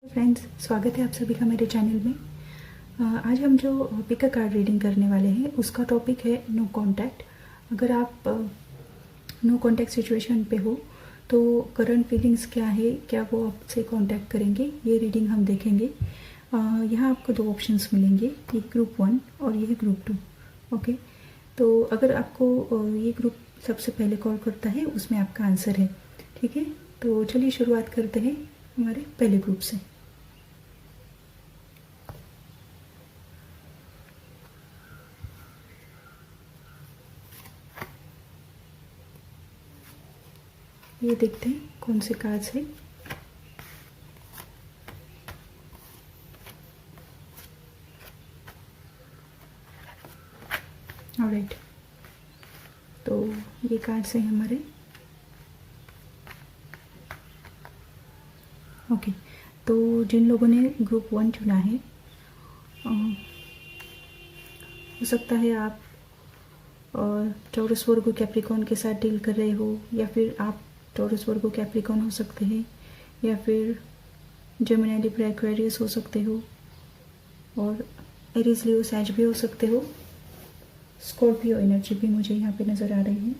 Friends, स्वागत है आप सभी का मेरे चैनल में। आज हम जो पिक अ कार्ड रीडिंग करने वाले हैं उसका टॉपिक है नो कांटेक्ट। अगर आप नो कांटेक्ट सिचुएशन पे हो तो करंट फीलिंग्स क्या है, क्या वो आपसे कांटेक्ट करेंगे, ये रीडिंग हम देखेंगे। यहाँ आपको दो ऑप्शंस मिलेंगे, ये ग्रुप 1 और ये ग्रुप 2। ओके, तो अगर आपको ये ग्रुप सबसे पहले कॉल करता है उसमें आपका आंसर है। ठीक है, तो चलिए शुरुआत करते हैं हमारे पहले ग्रुप से। ये देखते हैं कौन से कार्ड्स है। ऑलराइट, तो ये कार्ड्स हैं हमारे। ओके, तो जिन लोगों ने ग्रुप 1 चुना है, हो सकता है आप टॉरस वर्गो कैप्रिकॉर्न के साथ डील कर रहे हो, या फिर आप टॉरस वर्गो कैप्रिकॉर्न हो सकते हैं, या फिर जेमिनी लिब्रा एक्वेरियस हो सकते हो, और एरीज लियो सैज भी हो सकते हो। स्कॉर्पियो एनर्जी भी मुझे यहाँ पे नज़र आ रही है।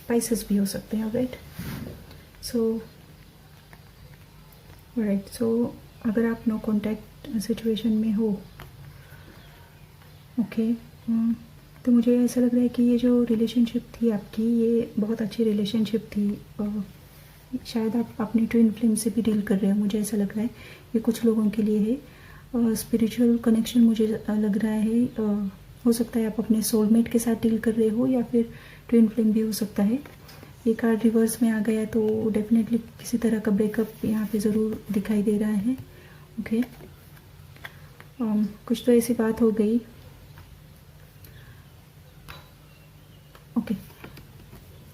पाइसेस भी हो सकते हैं। राइट, सो अगर आप नो कांटेक्ट सिचुएशन में हो, ओके, तो मुझे ऐसा लग रहा है कि ये जो रिलेशनशिप थी आपकी, ये बहुत अच्छी रिलेशनशिप थी। शायद आप अपनी ट्विन फ्लेम से भी डील कर रहे हो, मुझे ऐसा लग रहा है। ये कुछ लोगों के लिए है। स्पिरिचुअल कनेक्शन मुझे लग रहा है। हो सकता है आप अपने सोलमेट के साथ डील कर रहे हो, या फिर ट्विन फ्लेम भी हो सकता है। ये कार्ड रिवर्स में आ गया तो डेफिनेटली किसी तरह का ब्रेकअप यहाँ पे ज़रूर दिखाई दे रहा है। ओके, कुछ तो ऐसी बात हो गई। ओके,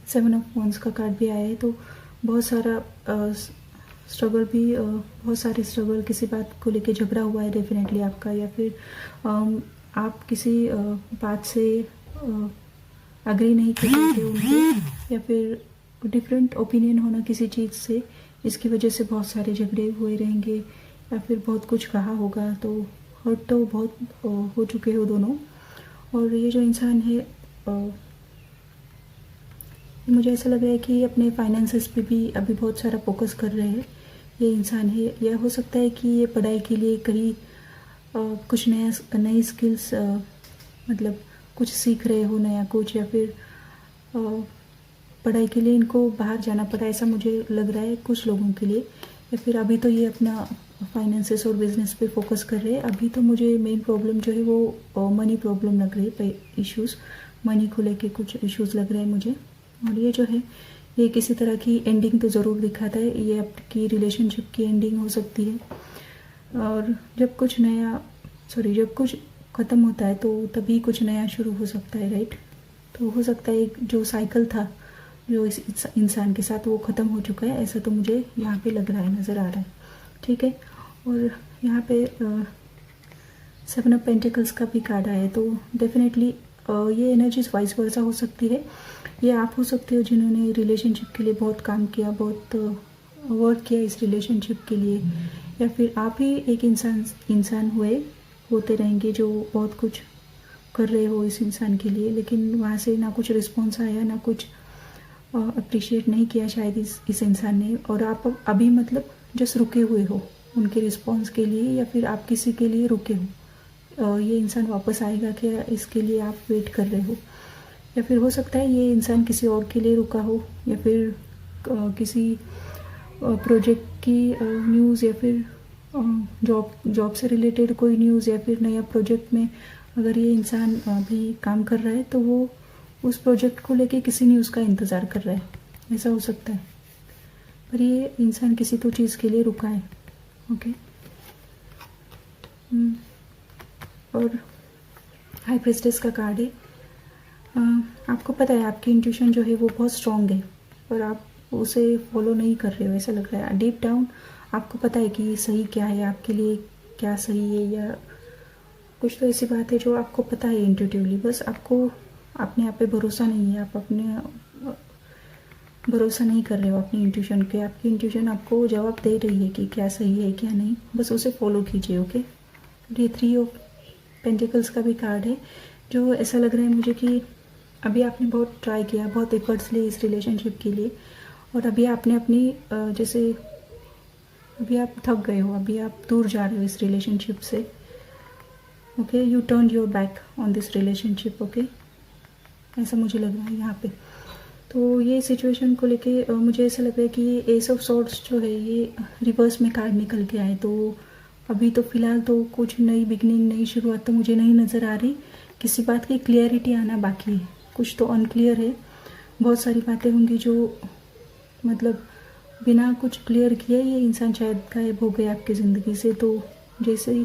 7 ऑफ वंस का कार्ड भी आया है, तो बहुत सारा स्ट्रगल भी, बहुत सारे स्ट्रगल, किसी बात को लेके झगड़ा हुआ है डेफिनेटली आपका, या फिर आप किसी बात से अग्री नहीं कर रहे थे उनसे, या फिर डिफरेंट ओपिनियन होना किसी चीज़ से, इसकी वजह से बहुत सारे झगड़े हुए रहेंगे, या फिर बहुत कुछ कहा होगा, तो हर्ट तो बहुत हो चुके हो दोनों। और ये जो इंसान है, मुझे ऐसा लग रहा है कि अपने फाइनेंसेस पे भी अभी बहुत सारा फोकस कर रहे हैं ये इंसान है। या हो सकता है कि ये पढ़ाई के लिए कहीं कुछ नई स्किल्स, मतलब कुछ सीख रहे हो नया कुछ, या फिर पढ़ाई के लिए इनको बाहर जाना पड़ा, ऐसा मुझे लग रहा है कुछ लोगों के लिए। या फिर अभी तो ये अपना फाइनेंसेस और बिजनेस पे फोकस कर रहे हैं। अभी तो मुझे मेन प्रॉब्लम जो है वो मनी प्रॉब्लम लग रही है, इश्यूज़ मनी को लेके कुछ इश्यूज़ लग रहे हैं मुझे। और ये जो है, ये किसी तरह की एंडिंग तो ज़रूर दिखाता है। ये आपकी रिलेशनशिप की एंडिंग हो सकती है। और जब कुछ ख़त्म होता है तो तभी कुछ नया शुरू हो सकता है। राइट, तो हो सकता है जो साइकिल था जो इस इंसान के साथ, वो ख़त्म हो चुका है, ऐसा तो मुझे यहाँ पे लग रहा है, नज़र आ रहा है। ठीक है, और यहाँ पे 7 ऑफ पेंटिकल्स का भी कार्ड आया है, तो डेफिनेटली ये एनर्जीज वाइस वर्सा हो सकती है। ये आप हो सकते हो जिन्होंने रिलेशनशिप के लिए बहुत काम किया, बहुत वर्क किया इस रिलेशनशिप के लिए, या फिर आप ही एक इंसान होते रहेंगे जो बहुत कुछ कर रहे हो इस इंसान के लिए, लेकिन वहाँ से ना कुछ रिस्पॉन्स आया, ना कुछ अप्रिशिएट नहीं किया शायद इस इंसान ने, और आप अभी मतलब जस्ट रुके हुए हो उनके रिस्पॉन्स के लिए, या फिर आप किसी के लिए रुके हो। ये इंसान वापस आएगा क्या, इसके लिए आप वेट कर रहे हो। या फिर हो सकता है ये इंसान किसी और के लिए रुका हो, या फिर किसी प्रोजेक्ट की न्यूज़, या फिर जॉब से रिलेटेड कोई न्यूज़, या फिर नया प्रोजेक्ट में अगर ये इंसान भी काम कर रहा है तो वो उस प्रोजेक्ट को लेके किसी न्यूज़ का इंतज़ार कर रहा है, ऐसा हो सकता है। पर ये इंसान किसी तो चीज़ के लिए रुका है। ओके, और हाई प्रेस्टेस का कार्ड है। आपको पता है आपकी इंट्यूशन जो है वो बहुत स्ट्रॉन्ग है, पर आप उसे फॉलो नहीं कर रहे हो, ऐसा लग रहा है। डीप डाउन आपको पता है कि सही क्या है आपके लिए, क्या सही है, या कुछ तो ऐसी बात है जो आपको पता है इंट्यूटिवली, बस आपको अपने आप पे भरोसा नहीं है, आप अपने भरोसा नहीं कर रहे हो अपनी इंट्यूशन के। आपकी इंट्यूशन आपको जवाब दे रही है कि क्या सही है क्या नहीं, बस उसे फॉलो कीजिए। ओके, ये 3 ऑफ पेंटिकल्स का भी कार्ड है, जो ऐसा लग रहा है मुझे कि अभी आपने बहुत ट्राई किया, बहुत एफर्ट्स लिए इस रिलेशनशिप के लिए, और अभी आपने अपनी जैसे अभी आप थक गए हो, अभी आप दूर जा रहे हो इस रिलेशनशिप से। Okay, U turn your back on this relationship. Okay, ऐसा मुझे लग रहा है यहाँ पे। तो ये सिचुएशन को लेके मुझे ऐसा लग रहा है कि ये एस ऑफ सॉर्ड्स जो है ये रिवर्स में कार्ड निकल के आए। तो अभी तो फिलहाल तो कुछ नई बिगनिंग, नई शुरुआत तो मुझे नहीं नज़र आ रही। किसी बात की क्लियरिटी आना बाकी है, कुछ तो अनक्लियर है। बहुत सारी बातें होंगी जो मतलब बिना कुछ क्लियर किए ये इंसान शायद गायब हो गया आपकी ज़िंदगी से। तो जैसे ही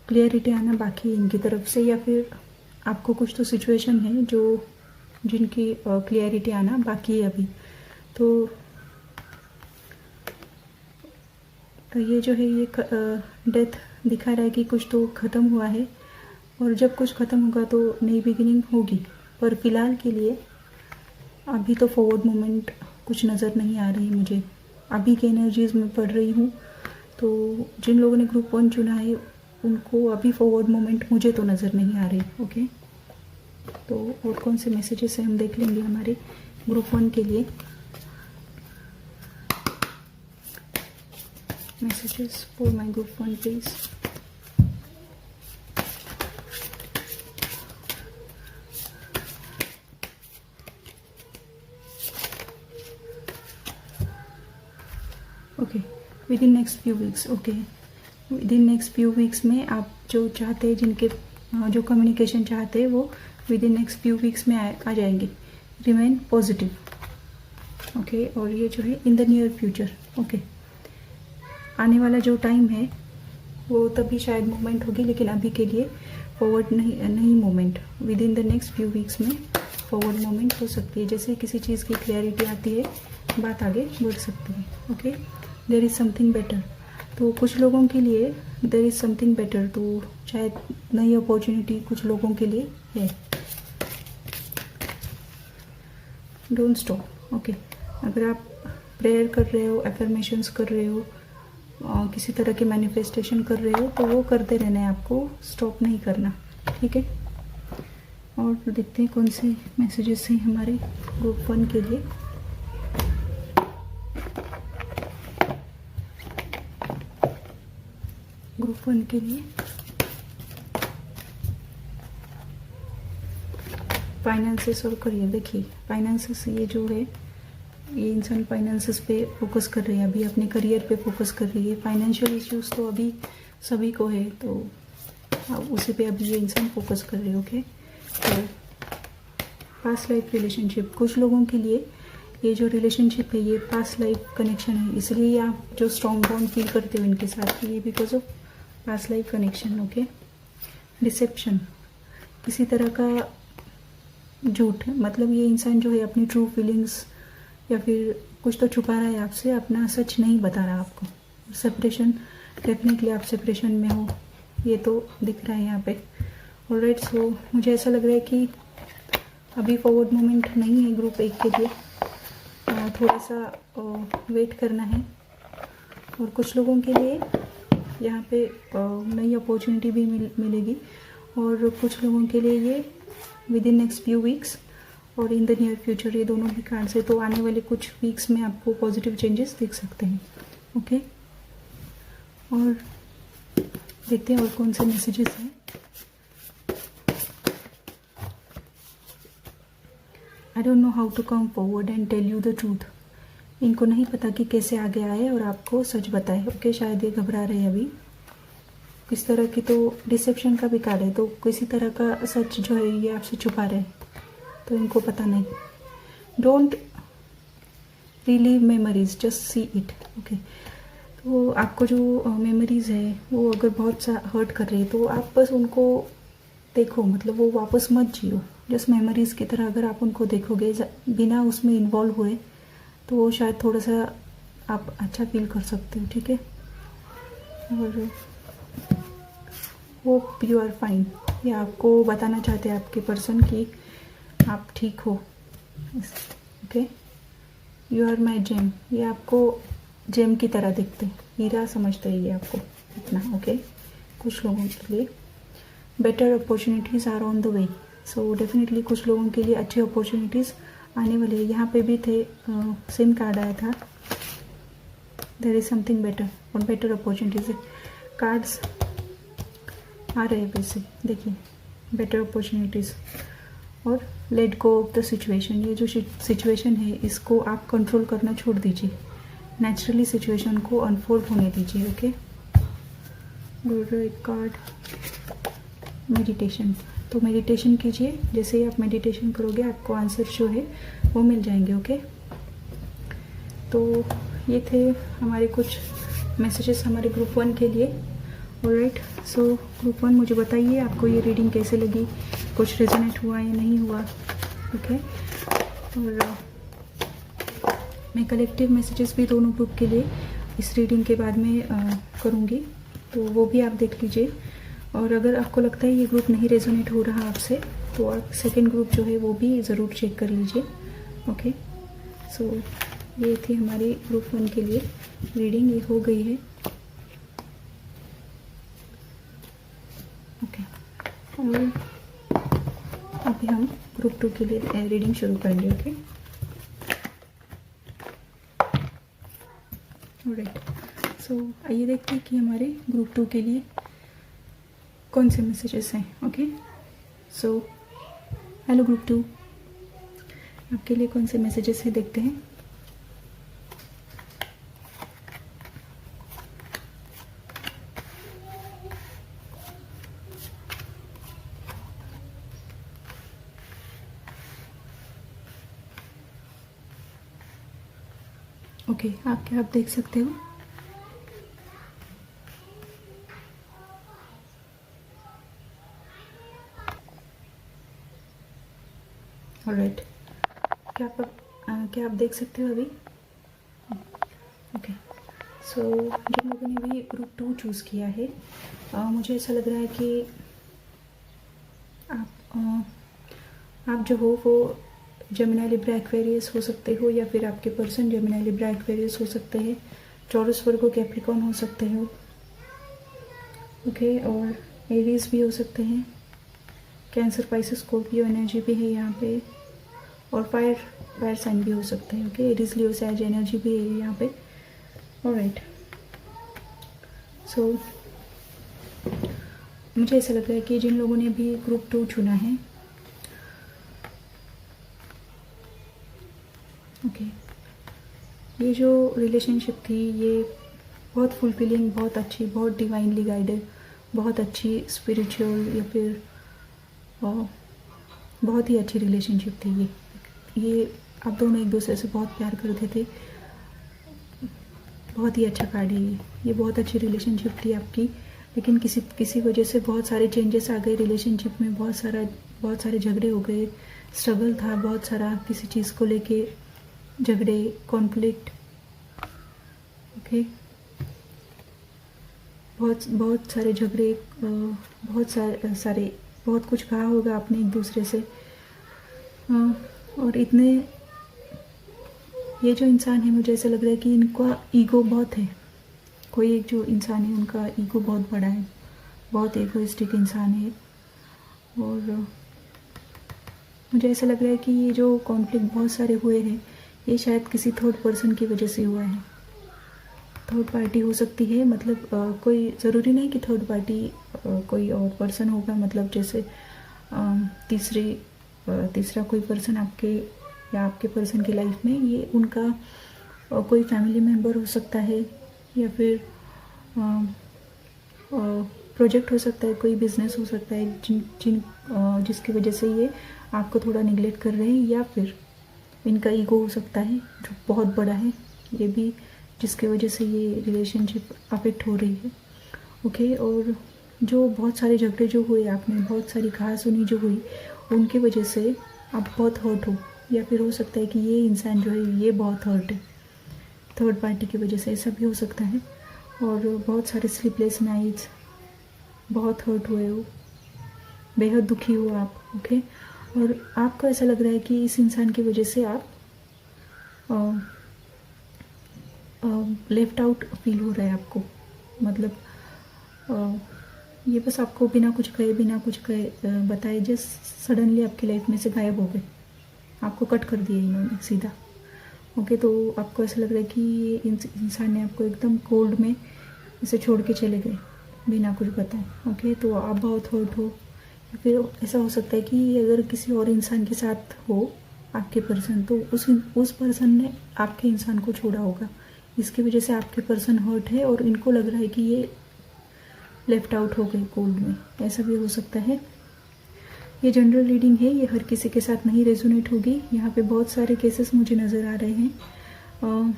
क्लियरिटी आना बाकी है इनकी तरफ से, या फिर आपको कुछ तो सिचुएशन है जो जिनकी क्लियरिटी आना बाकी है अभी। तो ये जो है ये डेथ दिखा रहा है कि कुछ तो ख़त्म हुआ है, और जब कुछ ख़त्म होगा तो नई बिगिनिंग होगी। पर फिलहाल के लिए अभी तो फॉरवर्ड मूवमेंट कुछ नज़र नहीं आ रही मुझे। अभी की एनर्जीज में पढ़ रही हूँ, तो जिन लोगों ने ग्रुप 1 चुना है उनको अभी फॉरवर्ड मूवमेंट मुझे तो नज़र नहीं आ रही। ओके, तो और कौन से मैसेजेस हैं हम देख लेंगे हमारे ग्रुप 1 के लिए। Messages for my group 1 please. Okay, with in next few weeks. Okay, with in next few weeks में आप जो चाहते हैं, जिनके जो कम्युनिकेशन चाहते हैं वो with in next few weeks में आ जाएंगे। Remain positive. ओके, और ये जो है in the near future. Okay, आने वाला जो टाइम है वो तभी शायद मूवमेंट होगी, लेकिन अभी के लिए फॉरवर्ड नहीं movement. With in the next few weeks में फॉरवर्ड मूवमेंट हो सकती है। जैसे किसी चीज़ की क्लैरिटी आती है, बात आगे बढ़ सकती है। Okay, there is something better. तो कुछ लोगों के लिए देयर इज़ समथिंग बेटर, तो शायद नई अपॉर्चुनिटी कुछ लोगों के लिए है। Don't stop. ओके, अगर आप प्रेयर कर रहे हो, एफर्मेशंस कर रहे हो, किसी तरह के मैनिफेस्टेशन कर रहे हो, तो वो करते रहना है, आपको स्टॉप नहीं करना। ठीक है, और देखते हैं कौन से मैसेजेस हैं हमारे ग्रुप 1 के लिए। ग्रुप 1 के लिए फाइनेंसेस और करियर। देखिए फाइनेंसेस, ये जो है ये इंसान फाइनेंसेस पे फोकस कर रही है, अभी अपने करियर पे फोकस कर रही है। फाइनेंशियल इश्यूज तो अभी सभी को है, तो उसी पे अभी ये इंसान फोकस कर रही है। ओके, तो पास्ट लाइफ रिलेशनशिप, कुछ लोगों के लिए ये जो रिलेशनशिप है ये पास्ट लाइफ कनेक्शन है, इसलिए आप जो स्ट्रॉन्ग बॉन्ड फील करते हो इनके साथ, ये because of past life connection. Okay, deception, किसी तरह का झूठ, मतलब ये इंसान जो है अपनी ट्रू फीलिंग्स या फिर कुछ तो छुपा रहा है आपसे, अपना सच नहीं बता रहा आपको। सेपरेशन, डेफिनेटली आप सेपरेशन में हो, ये तो दिख रहा है यहाँ पे। ऑलराइट, सो मुझे ऐसा लग रहा है कि अभी फॉरवर्ड मूवमेंट नहीं है ग्रुप 1 के लिए, थोड़ा सा वेट करना है। और कुछ लोगों के लिए यहाँ पे नई अपॉर्चुनिटी भी मिलेगी, और कुछ लोगों के लिए ये with in next few weeks और इन द नियर फ्यूचर, ये दोनों भी कार्ड से। तो आने वाले कुछ वीक्स में आपको पॉजिटिव चेंजेस दिख सकते हैं। ओके, और देखते हैं और कौन से मैसेजेस हैं। I don't know how to come forward and tell you the truth. इनको नहीं पता कि कैसे आगे आए और आपको सच बताए। ओके, शायद ये घबरा रहे हैं अभी किस तरह की। तो डिसेप्शन का भी कार्ड है, तो किसी तरह का सच जो है ये आपसे छुपा रहे, तो इनको पता नहीं। Don't relieve memories, just see it. Okay, तो आपको जो मेमोरीज है वो अगर बहुत सा हर्ट कर रही है, तो आप बस उनको देखो, मतलब वो वापस मत जियो, जस्ट मेमोरीज की तरह अगर आप उनको देखोगे बिना उसमें इन्वॉल्व हुए, तो वो शायद थोड़ा सा आप अच्छा फील कर सकते हो। ठीक है, और होप यू आर फाइन, ये आपको बताना चाहते हैं आपके पर्सन की आप ठीक हो। Okay, you are my gem, ये आपको जेम की तरह दिखते, हीरा समझते हैं ये आपको इतना। ओके, कुछ लोगों के लिए better opportunities are on the way, so definitely कुछ लोगों के लिए अच्छे अपॉर्चुनिटीज़ आने वाले हैं। यहाँ पे भी थे, सेम कार्ड आया था, देयर इज़ समथिंग बेटर और बेटर अपॉर्चुनिटीज़। कार्ड्स आ रहे हैं वैसे, देखिए बेटर अपॉर्चुनिटीज़ और let go of the situation. ये जो सिचुएशन है इसको आप कंट्रोल करना छोड़ दीजिए, नेचुरली सिचुएशन को अनफोल्ड होने दीजिए। ओके, और एक कार्ड मेडिटेशन, तो मेडिटेशन कीजिए, जैसे ही आप मेडिटेशन करोगे आपको आंसर जो है वो मिल जाएंगे। ओके, तो ये थे हमारे कुछ मैसेजेस हमारे ग्रुप 1 के लिए। ऑलराइट, सो ग्रुप 1 मुझे बताइए आपको ये रीडिंग कैसे लगी, कुछ रेजोनेट हुआ या नहीं हुआ। ओके, और मैं कलेक्टिव मैसेजेस भी दोनों ग्रुप के लिए इस रीडिंग के बाद में करूँगी, तो वो भी आप देख लीजिए। और अगर आपको लगता है ये ग्रुप नहीं रेजोनेट हो रहा आपसे, तो आप सेकंड ग्रुप जो है वो भी ज़रूर चेक कर लीजिए। ओके, सो ये थी हमारी ग्रुप 1 के लिए रीडिंग, ये हो गई है। ओके, और अभी हम ग्रुप 2 के लिए रीडिंग शुरू करेंगे। ओके, ऑलराइट, सो आइए देखते हैं कि हमारे ग्रुप 2 के लिए कौन से मैसेजेस हैं। ओके, सो हेलो ग्रुप 2, आपके लिए कौन से मैसेजेस हैं देखते हैं। ओके, आप देख सकते हो। ऑलराइट, क्या आप देख सकते हो अभी। ओके, सो जिन लोगों ने भी ग्रुप 2 चूज़ किया है, मुझे ऐसा लग रहा है कि आप जो हो वो जेमिनी लिब्रा एक्वेरियस हो सकते हो, या फिर आपके पर्सन जेमिनी लिब्रा एक्वेरियस हो सकते हैं, टॉरस वर्गो कैप्रिकॉर्न हो सकते हो। ओके, और एरीज भी हो सकते हैं, कैंसर पाइसेस स्कॉर्पियो एनर्जी भी है यहाँ पे, और फायर साइन भी हो सकते हैं। ओके, एरीज लियो सैज एनर्जी भी है यहाँ पे। ऑलराइट, सो मुझे ऐसा लग रहा है कि जिन लोगों ने भी ग्रुप 2 चुना है, ओके, ये जो रिलेशनशिप थी ये बहुत फुलफिलिंग, बहुत अच्छी, बहुत डिवाइनली गाइडेड, बहुत अच्छी स्पिरिचुअल या फिर बहुत ही अच्छी रिलेशनशिप थी। ये आप दोनों एक दूसरे से बहुत प्यार करते थे, बहुत ही अच्छा कार्ड है ये बहुत अच्छी रिलेशनशिप थी आपकी। लेकिन किसी वजह से बहुत सारे चेंजेस आ गए रिलेशनशिप में, बहुत सारे झगड़े हो गए, स्ट्रगल था बहुत सारा, किसी चीज़ को लेके झगड़े, कॉन्फ्लिक्ट। ओके, बहुत सारे झगड़े, बहुत कुछ कहा होगा आपने एक दूसरे से। और ये जो इंसान है, मुझे ऐसा लग रहा है कि इनका ईगो बहुत है। कोई एक जो इंसान है उनका ईगो बहुत बड़ा है, बहुत एगोइस्टिक इंसान है। और मुझे ऐसा लग रहा है कि ये जो कॉन्फ्लिक्ट बहुत सारे हुए हैं, ये शायद किसी थर्ड पर्सन की वजह से हुआ है। थर्ड पार्टी हो सकती है, मतलब कोई ज़रूरी नहीं कि थर्ड पार्टी कोई और पर्सन होगा, मतलब जैसे तीसरा कोई पर्सन आपके या आपके पर्सन की लाइफ में, ये उनका कोई फैमिली मेम्बर हो सकता है, या फिर प्रोजेक्ट हो सकता है, कोई बिजनेस हो सकता है जिसकी वजह से ये आपको थोड़ा निगलेक्ट कर रहे हैं, या फिर इनका ईगो हो सकता है जो बहुत बड़ा है, ये भी जिसकी वजह से ये रिलेशनशिप अफेक्ट हो रही है। ओके, और जो बहुत सारे झगड़े जो हुए, आपने बहुत सारी कहा सुनी जो हुई, उनकी वजह से आप बहुत हर्ट हो, या फिर हो सकता है कि ये इंसान जो है ये बहुत हर्ट है थर्ड पार्टी की वजह से, ऐसा भी हो सकता है। और बहुत सारे स्लीपलेस नाइट्स, बहुत हर्ट हुए हो, बेहद दुखी हो आप। ओके, और आपको ऐसा लग रहा है कि इस इंसान की वजह से आप लेफ्ट आउट फील हो रहा है आपको, मतलब ये बस आपको बिना कुछ कहे बताए जस्ट सडनली आपकी लाइफ में से गायब हो गए, आपको कट कर दिया इन्होंने सीधा। ओके, तो आपको ऐसा लग रहा है कि ये इंसान ने आपको एकदम कोल्ड में इसे छोड़ के चले गए बिना कुछ बताए। ओके, तो आप बहुत हर्ट हो, या फिर ऐसा हो सकता है कि अगर किसी और इंसान के साथ हो आपके पर्सन, तो उस पर्सन ने आपके इंसान को छोड़ा होगा, इसकी वजह से आपके पर्सन हर्ट है और इनको लग रहा है कि ये लेफ्ट आउट हो गए कोल्ड में, ऐसा भी हो सकता है। ये जनरल रीडिंग है, ये हर किसी के साथ नहीं रेजोनेट होगी। यहाँ पे बहुत सारे केसेस मुझे नज़र आ रहे हैं।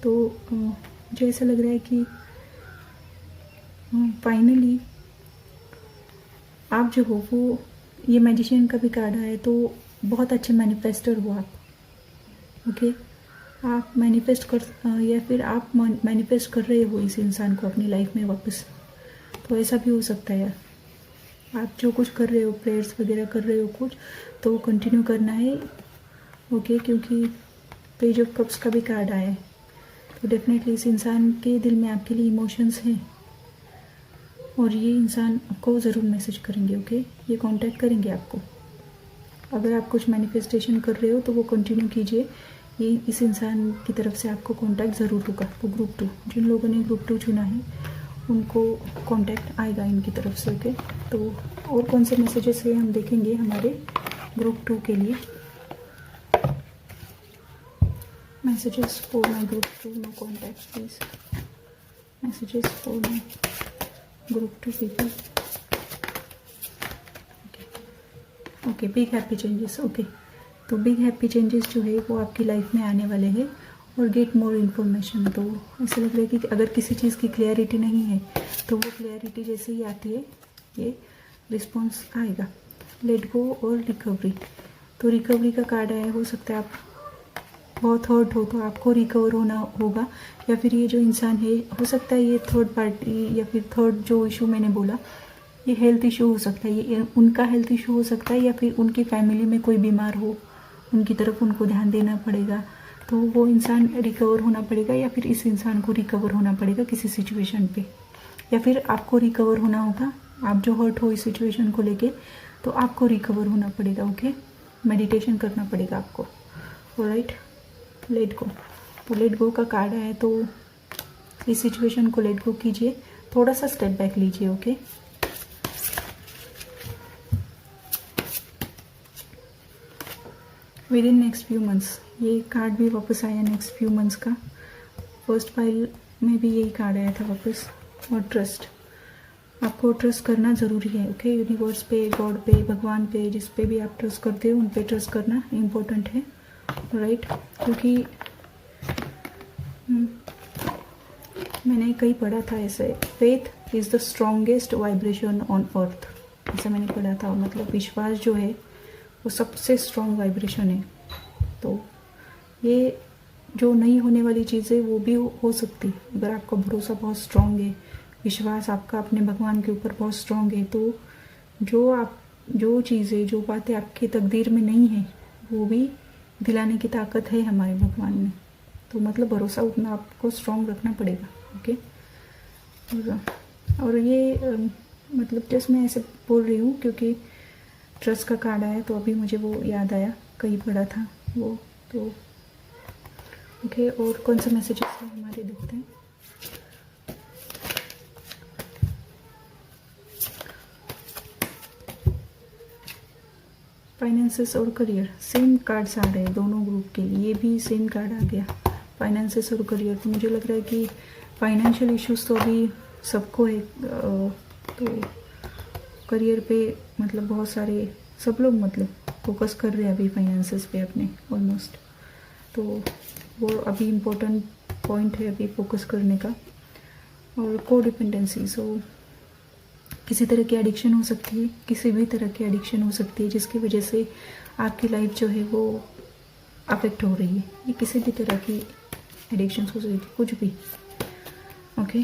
तो मुझे ऐसा लग रहा है कि फाइनली आप जो हो वो, ये मैजिशियन का भी कार्ड आया है, तो बहुत अच्छे मैनिफेस्टर हो आप। ओके, आप मैनिफेस्ट कर या फिर आप मैनिफेस्ट कर रहे हो इस इंसान को अपनी लाइफ में वापस, तो ऐसा भी हो सकता है। आप जो कुछ कर रहे हो, प्रेयर्स वगैरह कर रहे हो कुछ, तो वो कंटिन्यू करना है। ओके, क्योंकि पेज ऑफ कप्स का भी कार्ड आया है, तो डेफिनेटली इस इंसान के दिल में आपके लिए इमोशंस हैं और ये इंसान आपको ज़रूर मैसेज करेंगे। ओके, ये कांटेक्ट करेंगे आपको। अगर आप कुछ मैनिफेस्टेशन कर रहे हो तो वो कंटिन्यू कीजिए, ये इस इंसान की तरफ से आपको कांटेक्ट ज़रूर होगा। तो ग्रुप 2, जिन लोगों ने ग्रुप 2 चुना है उनको कांटेक्ट आएगा इनकी तरफ से। ओके, तो और कौन से मैसेजेस है हम देखेंगे हमारे ग्रुप 2 के लिए। Messages for my group 2, no contact please. Messages for my group 2 people. Okay, big happy changes. Okay, तो बिग हैप्पी चेंजेस जो है वो आपकी लाइफ में आने वाले हैं और गेट मोर इन्फॉर्मेशन। तो ऐसा लग रहा है कि अगर किसी चीज़ की क्लैरिटी नहीं है तो वो क्लैरिटी जैसे ही आती है ये रिस्पॉन्स आएगा। लेट गो और रिकवरी, तो रिकवरी का कार्ड आया। हो सकता है आप बहुत हर्ट हो तो आपको रिकवर होना होगा, या फिर ये जो इंसान है हो सकता है ये थर्ड पार्टी या फिर थर्ड जो इशू मैंने बोला ये हेल्थ इशू हो सकता है, ये उनका हेल्थ इशू हो सकता है, या फिर उनकी फैमिली में कोई बीमार हो उनकी तरफ उनको ध्यान देना पड़ेगा, तो वो इंसान रिकवर होना पड़ेगा, या फिर इस इंसान को रिकवर होना पड़ेगा किसी सिचुएशन पे, या फिर आपको रिकवर होना होगा। आप जो हर्ट हो इस सिचुएशन को लेके तो आपको रिकवर होना पड़ेगा। ओके, मेडिटेशन करना पड़ेगा आपको। Alright, let go. तो लेट गो का कार्ड है, तो इस सिचुएशन को लेट गो कीजिए, थोड़ा सा स्टेप बैक लीजिए। Okay, with in next few months, ये कार्ड भी वापस आया नेक्स्ट फ्यू मंथ्स का। फर्स्ट फाइल में भी यही कार्ड आया था वापस। और ट्रस्ट, आपको ट्रस्ट करना ज़रूरी है। ओके, यूनिवर्स पे, गॉड पे, भगवान पे, जिस पे भी आप ट्रस्ट करते हो उन पे ट्रस्ट करना इम्पोर्टेंट है। राइट, क्योंकि मैंने कहीं पढ़ा था ऐसे, faith is the strongest vibration on earth, ऐसा मैंने पढ़ा था। मतलब विश्वास जो है वो सबसे स्ट्रॉन्ग वाइब्रेशन है। तो ये जो नहीं होने वाली चीज़ें वो भी हो सकती, अगर आपका भरोसा बहुत स्ट्रॉन्ग है, विश्वास आपका अपने भगवान के ऊपर बहुत स्ट्रॉन्ग है, तो जो चीज़ें, जो बातें आपकी तकदीर में नहीं है वो भी दिलाने की ताकत है हमारे भगवान में। तो मतलब भरोसा उतना आपको स्ट्रॉन्ग रखना पड़ेगा। ओके, और ये मतलब जस्ट मैं ऐसे बोल रही हूँ क्योंकि ट्रस्ट का कार्ड आया तो अभी मुझे वो याद आया, कहीं पढ़ा था वो। तो ओके, और कौन से मैसेजेस हैं हमारे, देखते हैं। फाइनेंसेस और करियर, सेम कार्ड्स आ रहे हैं दोनों ग्रुप के लिए, ये भी सेम कार्ड आ गया, फाइनेंसेस और करियर। तो मुझे लग रहा है कि फाइनेंशियल इश्यूज तो अभी सबको है, तो करियर पे मतलब बहुत सारे सब लोग मतलब फोकस कर रहे हैं अभी फाइनेंसेस पे अपने ऑलमोस्ट, तो वो अभी इम्पोर्टेंट पॉइंट है अभी फोकस करने का। और को डिपेंडेंसी, सो किसी तरह की एडिक्शन हो सकती है, किसी भी तरह की एडिक्शन हो सकती है जिसकी वजह से आपकी लाइफ जो है वो अफेक्ट हो रही है। ये किसी भी तरह की एडिक्शन हो सकती है, कुछ भी। Okay,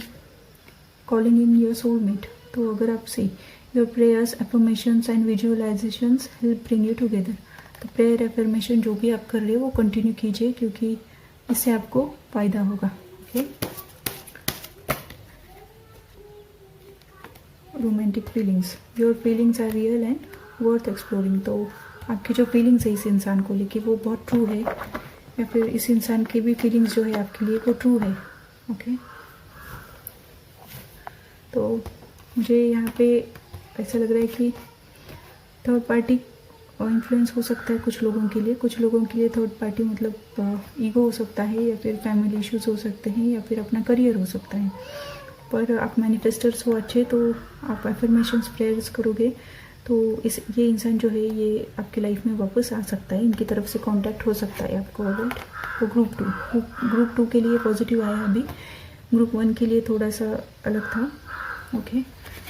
calling in your soulmate, तो अगर आपसे your prayers, affirmations and visualisations help bring you together. तो प्रेयर एफर्मेशन जो भी आप कर रहे हो वो कंटिन्यू कीजिए, क्योंकि इससे आपको फ़ायदा होगा। Okay. Romantic feelings, your feelings are real and worth exploring. तो आपकी जो फीलिंग्स है इस इंसान को लेके वो बहुत ट्रू है, या फिर इस इंसान की भी फीलिंग्स जो है आपके लिए वो ट्रू है। ओके। तो मुझे यहाँ पे ऐसा लग रहा है कि थर्ड पार्टी इन्फ्लुएंस हो सकता है कुछ लोगों के लिए। कुछ लोगों के लिए थर्ड पार्टी मतलब ईगो हो सकता है, या फिर फैमिली इश्यूज हो सकते हैं, या फिर अपना करियर हो सकता है। पर आप मैनिफेस्टर्स हो अच्छे, तो आप एफर्मेशंस प्रेयर्स करोगे तो ये इंसान जो है ये आपकी लाइफ में वापस आ सकता है, इनकी तरफ से कांटेक्ट हो सकता है आपको। अवॉइड। तो ग्रुप टू के लिए पॉजिटिव आया अभी, ग्रुप 1 के लिए थोड़ा सा अलग था। ओके।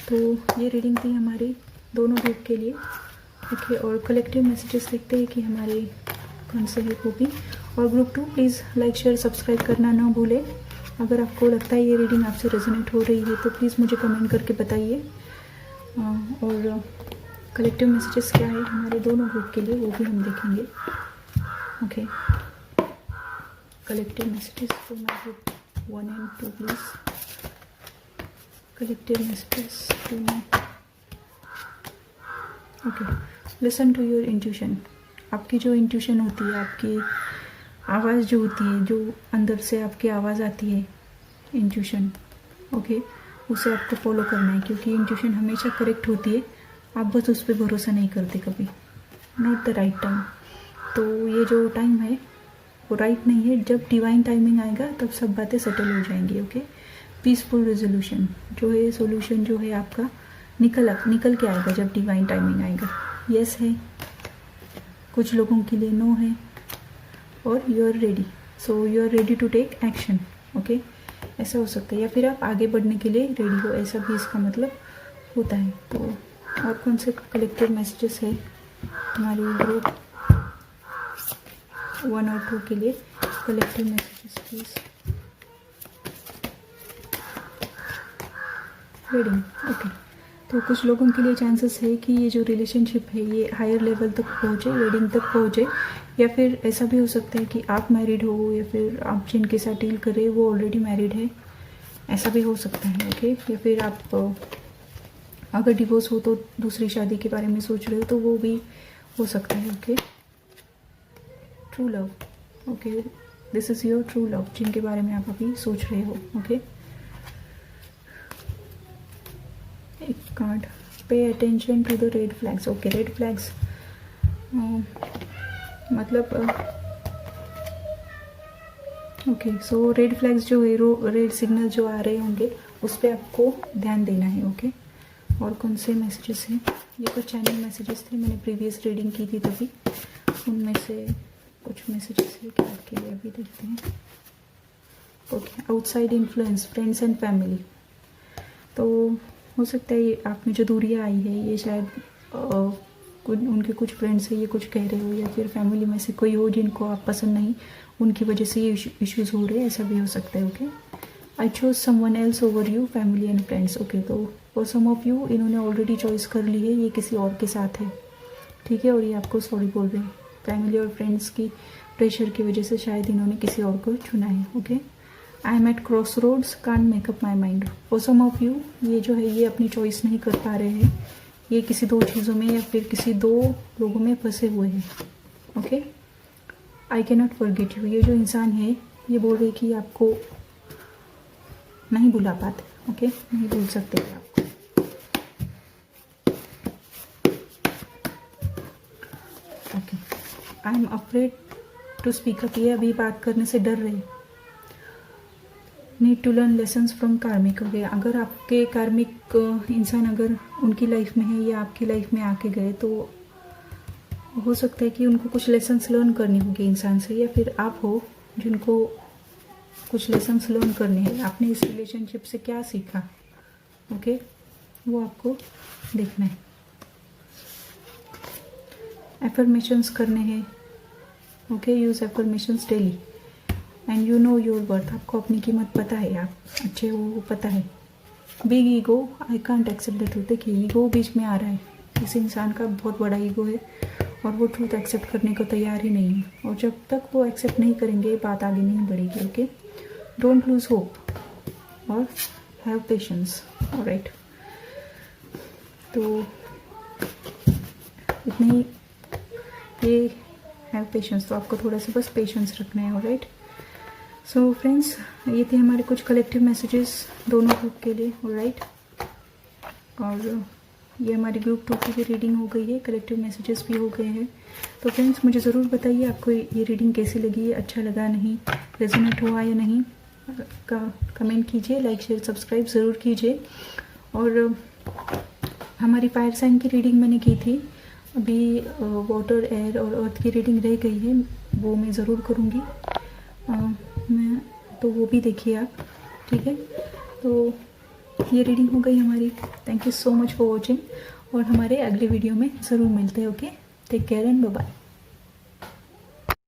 तो ये रीडिंग थी हमारी दोनों ग्रुप के लिए। ओके। और कलेक्टिव मैसेजेस देखते हैं कि हमारे कौन से है वो भी। और group 2 please like share subscribe करना ना भूलें। अगर आपको लगता है ये रीडिंग आपसे रेजोनेट हो रही है तो प्लीज़ मुझे कमेंट करके बताइए। और कलेक्टिव मैसेजेस क्या है हमारे दोनों ग्रुप के लिए वो भी हम देखेंगे। Okay. Collective messages for my group 1 and 2 please. Collective messages to my. Okay. Listen to your intuition. आपकी जो इंट्यूशन होती है, आपकी आवाज़ जो होती है, जो अंदर से आपकी आवाज़ आती है, इंट्यूशन। ओके। उसे आपको फॉलो करना है, क्योंकि इंट्यूशन हमेशा करेक्ट होती है। आप बस उस पर भरोसा नहीं करते कभी। Not the right time. तो ये जो टाइम है वो राइट नहीं है। जब डिवाइन टाइमिंग आएगा तब सब बातें सेटल हो जाएंगी। ओके। पीसफुल रेजोल्यूशन जो है, सोल्यूशन जो है आपका निकल के आएगा जब डिवाइन टाइमिंग आएगा। यस है, कुछ लोगों के लिए नो है, और you are ready. So you are ready to take action. Okay. ऐसा हो सकता है, या फिर आप आगे बढ़ने के लिए रेडी हो, ऐसा भी इसका मतलब होता है। तो और कौन से कलेक्टिव मैसेजेस है हमारे ग्रुप 1 और 2 के लिए? Collective messages please. Reading. Okay. तो कुछ लोगों के लिए चांसेस है कि ये जो रिलेशनशिप है ये हायर लेवल तक पहुँचे, वेडिंग तक पहुँचे, या फिर ऐसा भी हो सकता है कि आप मैरिड हो, या फिर आप जिनके साथ डील कर रहे हो वो ऑलरेडी मैरिड है, ऐसा भी हो सकता है। ओके। या फिर आप अगर डिवोर्स हो तो दूसरी शादी के बारे में सोच रहे हो, तो वो भी हो सकता है। Okay. True love. Okay. This is your true love, जिनके बारे में आप अभी सोच रहे हो। ओके। एक card, pay attention to the red flags. Okay. Red flags मतलब ओके। सो रेड फ्लैग्स जो है, रेड सिग्नल जो आ रहे होंगे उस पर आपको ध्यान देना है। ओके। और कौन से मैसेजेस हैं? ये कुछ चैनल मैसेजेस थे, मैंने प्रीवियस रीडिंग की थी तभी, उनमें से कुछ मैसेजेस है क्या आपके लिए, अभी देखते हैं। Okay. Outside influence, friends and family. तो हो सकता है आप में जो दूरियाँ आई है ये शायद उनके कुछ फ्रेंड्स है, ये कुछ कह रहे हो, या फिर फैमिली में से कोई हो जिनको आप पसंद नहीं, उनकी वजह से ये इश्यूज हो रहे हैं, ऐसा भी हो सकता है। Okay. I chose someone else over you, family and friends. Okay. तो फॉर सम ऑफ यू इन्होंने ऑलरेडी चॉइस कर ली है, ये किसी और के साथ है, ठीक है, और ये आपको सॉरी बोल रहे हैं। फैमिली और फ्रेंड्स की प्रेशर की वजह से शायद इन्होंने किसी और को चुना है। Okay. I am at cross roads, can't make up my mind. For some of you ये जो है ये अपनी चॉइस नहीं कर पा रहे हैं, ये किसी दो चीज़ों में या फिर किसी दो लोगों में फंसे हुए हैं। Okay. I can not forget you, ये जो इंसान है ये बोल रहे कि आपको नहीं भुला पाते। ओके। नहीं भूल सकते आपको। Okay. I am afraid to speak up, ये अभी बात करने से डर रहे। Need to learn lessons from karmic. Okay. अगर आपके कार्मिक इंसान अगर उनकी लाइफ में है या आपकी लाइफ में आके गए तो हो सकता है कि उनको कुछ लेसन्स लर्न करनी होगी इंसान से, या फिर आप हो जिनको कुछ लेसन्स लर्न करने हैं। आपने इस रिलेशनशिप से क्या सीखा? ओके। वो आपको देखना है। एफर्मेशंस करने हैं। Okay. Use affirmations daily and you know your worth. आपको अपनी कीमत पता है, आप अच्छे हो वो पता है। Big ego, I can't accept the truth. देखिए ईगो बीच में आ रहा है, इस इंसान का बहुत बड़ा ईगो है और वो ट्रूथ एक्सेप्ट करने को तैयार ही नहीं है, और जब तक वो एक्सेप्ट नहीं करेंगे बात आगे नहीं बढ़ेगी। ओके, डोंट लूज होप और हैव पेशेंस। ऑलराइट, तो इतने ही, ये हैव पेशेंस, तो आपको थोड़ा सा बस पेशेंस रखना है। ऑलराइट, सो फ्रेंड्स, ये थे हमारे कुछ कलेक्टिव मैसेजेस दोनों ग्रुप के लिए। ऑलराइट, और ये हमारी ग्रुप 2 की भी रीडिंग हो गई है, कलेक्टिव मैसेजेस भी हो गए हैं। तो फ्रेंड्स, मुझे ज़रूर बताइए आपको ये रीडिंग कैसी लगी, अच्छा लगा नहीं, रेजोनेट हुआ या नहीं, कमेंट कीजिए, लाइक शेयर सब्सक्राइब ज़रूर कीजिए। और हमारी फायर साइन की रीडिंग मैंने की थी, अभी वाटर, एयर और अर्थ की रीडिंग रह गई है, वो मैं ज़रूर करूँगी। मैं तो वो भी देखिए आप, ठीक है। तो ये रीडिंग हो गई हमारी। Thank you so much for watching, और हमारे अगले वीडियो में ज़रूर मिलते हैं। Okay, take care and bye bye.